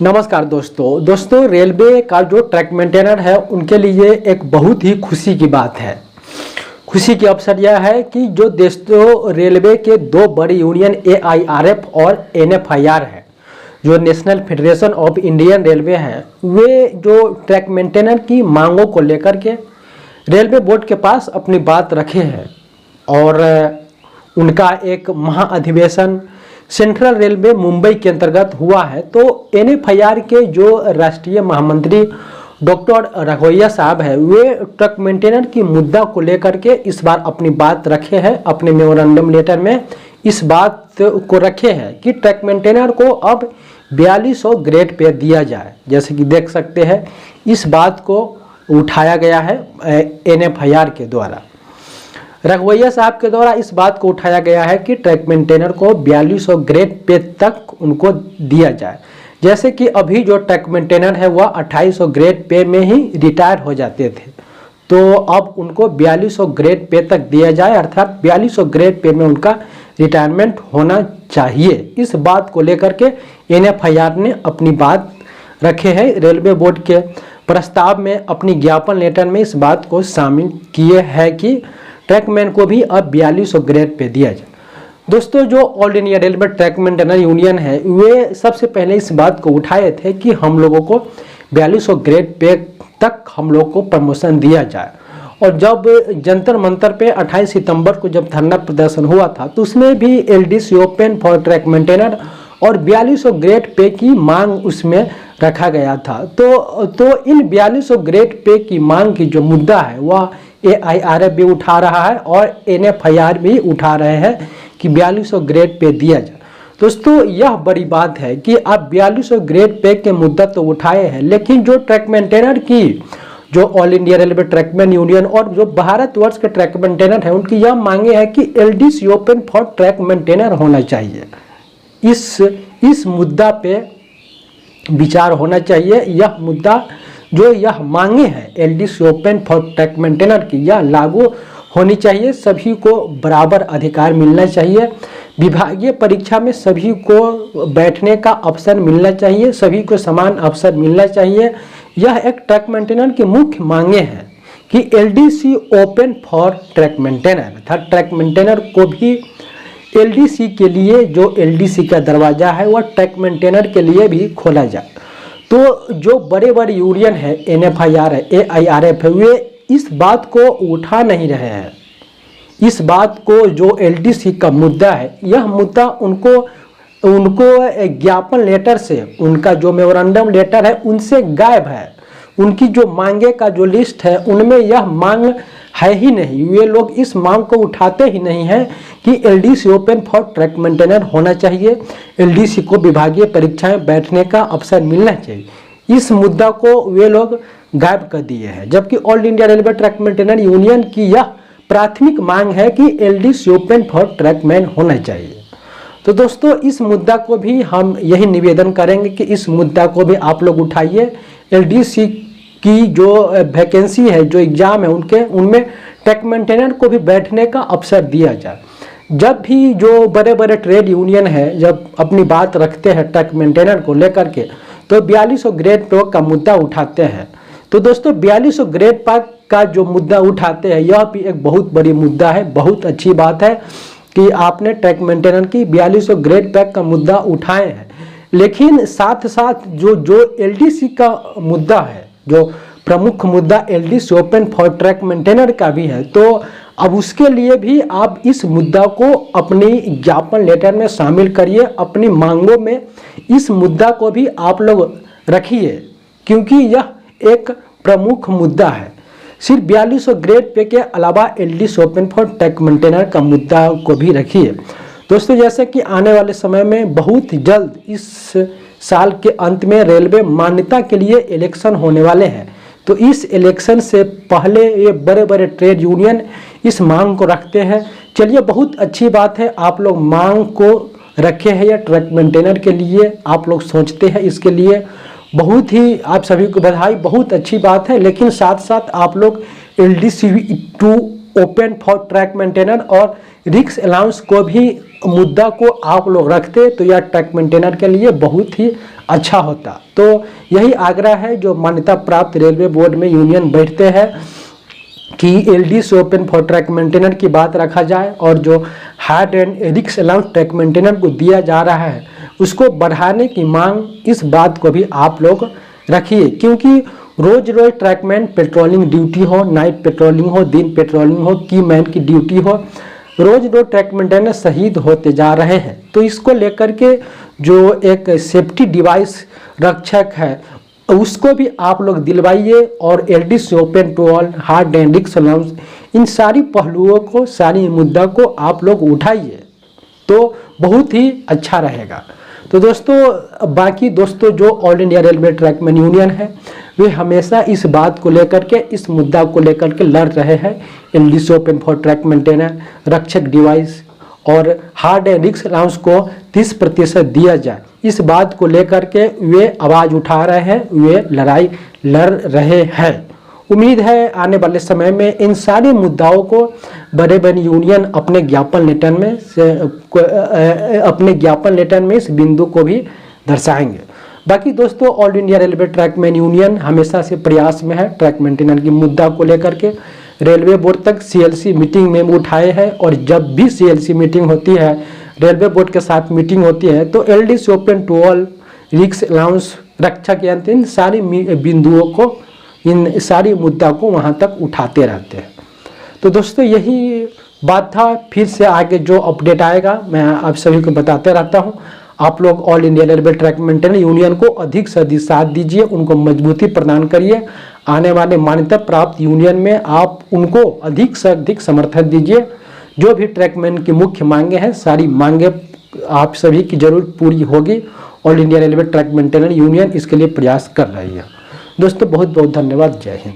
नमस्कार दोस्तों रेलवे का जो ट्रैक मेंटेनर है उनके लिए एक बहुत ही खुशी की बात है। खुशी की अवसर यह है कि जो दोस्तों रेलवे के दो बड़ी यूनियन AIRF और NFIR है, जो national federation of Indian railway हैं, वे जो ट्रैक मेंटेनर की मांगों को लेकर के रेलवे बोर्ड के पास अपनी बात रखे हैं और उनका एक महाअधिवेशन सेंट्रल रेलवे मुंबई के अंतर्गत हुआ है। तो NFIR के जो राष्ट्रीय महामंत्री डॉक्टर राघवैया साहब है, वे ट्रक मेंटेनर की मुद्दा को लेकर के इस बार अपनी बात रखे हैं। अपने मेमोरेंडम लेटर में इस बात को रखे हैं कि ट्रक मेंटेनर को अब 4200 ग्रेड पे दिया जाए। जैसे कि देख सकते हैं, इस बात को उठाया गया है NFIR के द्वारा, राघवैया साहब के द्वारा इस बात को उठाया गया है कि ट्रैक मेंटेनर को 4200 ग्रेड पे तक उनको दिया जाए। जैसे कि अभी जो ट्रैक मेंटेनर है वह 2800 ग्रेड पे में ही रिटायर हो जाते थे, तो अब उनको 4200 ग्रेड पे तक दिया जाए, अर्थात 4200 ग्रेड पे में उनका रिटायरमेंट होना चाहिए। इस बात को लेकर के NFIR ने अपनी बात रखे है। रेलवे बोर्ड के प्रस्ताव में अपनी ज्ञापन लेटर में इस बात को शामिल किए हैं कि ट्रैकमैन को भी अब 4200 ग्रेड पे दिया जाए। दोस्तों, जो all India railway track maintainer union है, वे सबसे पहले इस बात को उठाए थे कि हम लोगों को 4200 ग्रेड पे तक हम लोग को प्रमोशन दिया जाए। और जब जंतर मंतर पे 28 सितंबर को जब धरना प्रदर्शन हुआ था, तो उसमें भी LDC open for track maintainer और 4200 ग्रेड पे की मांग उसमें रखा गया था। तो इन 4200 ग्रेड पे की मांग की जो मुद्दा है वह AIRF भी उठा रहा है और NFIR भी उठा रहे हैं कि 4200 ग्रेड पे दिया जाए। दोस्तों, यह बड़ी बात है कि आप 4200 ग्रेड पे के मुद्दा तो उठाए हैं, लेकिन जो ट्रैक मेंटेनर की जो all India railway trackman union और जो भारतवर्ष के ट्रैक मेंटेनर है, उनकी यह मांगे है कि LDC open for track maintainer होना चाहिए। इस मुद्दा पे विचार होना चाहिए। यह मुद्दा जो यह मांगे हैं LDC open for track maintainer की, यह लागू होनी चाहिए। सभी को बराबर अधिकार मिलना चाहिए। विभागीय परीक्षा में सभी को बैठने का अवसर मिलना चाहिए, सभी को समान अवसर मिलना चाहिए। यह एक ट्रैक मेंटेनर की मुख्य मांगे हैं कि LDC open for track maintainer, अर्थात ट्रैक मेंटेनर को भी LDC के लिए जो LDC का दरवाजा है वह ट्रैक मेंटेनर के लिए भी खोला जाए। तो जो बड़े बड़े यूनियन है NFIR है, AIRF है, वे इस बात को उठा नहीं रहे हैं। इस बात को जो LDC का मुद्दा है, यह मुद्दा उनको ज्ञापन लेटर से, उनका जो मेमोरेंडम लेटर है उनसे गायब है। उनकी जो मांगे का जो लिस्ट है उनमें यह मांग है ही नहीं। वे लोग इस मांग को उठाते ही नहीं हैं कि LDC open for track maintainer होना चाहिए, LDC को विभागीय परीक्षाएं बैठने का अवसर मिलना चाहिए। इस मुद्दा को वे लोग गायब कर दिए हैं, जबकि all India railway track maintainer union की यह प्राथमिक मांग है कि LDC ओपन फॉर ट्रैकमैन होना चाहिए। तो दोस्तों, इस मुद्दा को भी हम यही निवेदन करेंगे कि इस मुद्दा को भी आप लोग उठाइए। LDC की जो वैकेंसी है, जो एग्ज़ाम है, उनमें ट्रैक मेंटेनर को भी बैठने का अवसर दिया जाए। जब भी जो बड़े बड़े ट्रेड यूनियन है जब अपनी बात रखते हैं ट्रैक मेंटेनर को लेकर के, तो 4200 ग्रेड पे का मुद्दा उठाते हैं। तो दोस्तों, 4200 ग्रेड पर का जो मुद्दा उठाते हैं, यह भी एक बहुत बड़ी मुद्दा है। बहुत अच्छी बात है कि आपने ट्रैक मेंटेनर की 4200 ग्रेड पैक का मुद्दा उठाए हैं, लेकिन साथ साथ जो LDC का मुद्दा है, जो प्रमुख मुद्दा LDC open for track maintainer का भी है, तो अब उसके लिए भी आप इस मुद्दा को अपनी ज्ञापन लेटर में शामिल करिए। अपनी मांगों में इस मुद्दा को भी आप लोग रखिए, क्योंकि यह एक प्रमुख मुद्दा है। सिर्फ 4200 ग्रेड पे के अलावा LDC open for track maintainer का मुद्दा को भी रखिए। दोस्तों, जैसे कि आने वाले समय में बहुत जल्द इस साल के अंत में रेलवे मान्यता के लिए इलेक्शन होने वाले हैं, तो इस इलेक्शन से पहले ये बड़े बड़े ट्रेड यूनियन इस मांग को रखते हैं। चलिए, बहुत अच्छी बात है, आप लोग मांग को रखे हैं या ट्रैक मेंटेनर के लिए आप लोग सोचते हैं, इसके लिए बहुत ही आप सभी को बधाई। बहुत अच्छी बात है, लेकिन साथ साथ आप लोग LDC open for track maintainer और रिक्स अलाउंस को भी मुद्दा को आप लोग रखते तो यह ट्रैक मेंटेनर के लिए बहुत ही अच्छा होता। तो यही आग्रह है जो मान्यता प्राप्त रेलवे बोर्ड में यूनियन बैठते हैं कि एलडी से ओपन फॉर ट्रैक मेंटेनर की बात रखा जाए और जो हार्ड एंड रिक्स अलाउंस ट्रैक मेंटेनर को दिया जा रहा है उसको बढ़ाने की मांग, इस बात को भी आप लोग रखिए, क्योंकि रोज रोज ट्रैकमैन पेट्रोलिंग ड्यूटी हो, नाइट पेट्रोलिंग हो, दिन पेट्रोलिंग हो, की मैन की ड्यूटी हो, रोज रोज ट्रैक मेंटेनर शहीद होते जा रहे हैं। तो इसको लेकर के जो एक सेफ्टी डिवाइस रक्षक है उसको भी आप लोग दिलवाइए और एलडी से open to all hard and रिक्स अलाउंस, इन सारी पहलुओं को, सारी मुद्दा को आप लोग उठाइए तो बहुत ही अच्छा रहेगा। तो दोस्तों बाकी दोस्तों जो all India railway trackman union है वे हमेशा इस बात को लेकर के, इस मुद्दा को लेकर के लड़ रहे हैं। एलडी से ओपन फॉर ट्रैक मेंटेनर, रक्षक डिवाइस और हार्ड एंड रिक्स अलाउंस को 30% दिया जाए, इस बात को लेकर के वे आवाज़ उठा रहे हैं, वे लड़ाई लड़ रहे हैं। उम्मीद है आने वाले समय में इन सारे मुद्दाओं को बड़े बड़े यूनियन अपने ज्ञापन लेटर में इस बिंदु को भी दर्शाएंगे। बाकी दोस्तों all India railway trackman union हमेशा से प्रयास में है ट्रैक मेंटेनर की मुद्दा को लेकर के। रेलवे बोर्ड तक सीएलसी मीटिंग में उठाए हैं और जब भी सीएलसी मीटिंग होती है, रेलवे बोर्ड के साथ मीटिंग होती है तो एलडी से ओपन टू ऑल, रिक्स अलाउंस, रक्षक यंत्र, इन सारी बिंदुओं को, इन सारी मुद्दा को वहां तक उठाते रहते हैं। तो दोस्तों यही बात था, फिर से आगे जो अपडेट आएगा मैं आप सभी को बताते रहता हूं। आप लोग all India railway track maintainer union को अधिक से अधिक साथ दीजिए, उनको मजबूती प्रदान करिए। आने वाले मान्यता प्राप्त यूनियन में आप उनको अधिक से अधिक समर्थन दीजिए। जो भी ट्रैकमैन की मुख्य मांगे हैं, सारी मांगे आप सभी की जरूर पूरी होगी। All India railway track maintainer union इसके लिए प्रयास कर रही है। दोस्तों बहुत बहुत धन्यवाद। जय हिंद।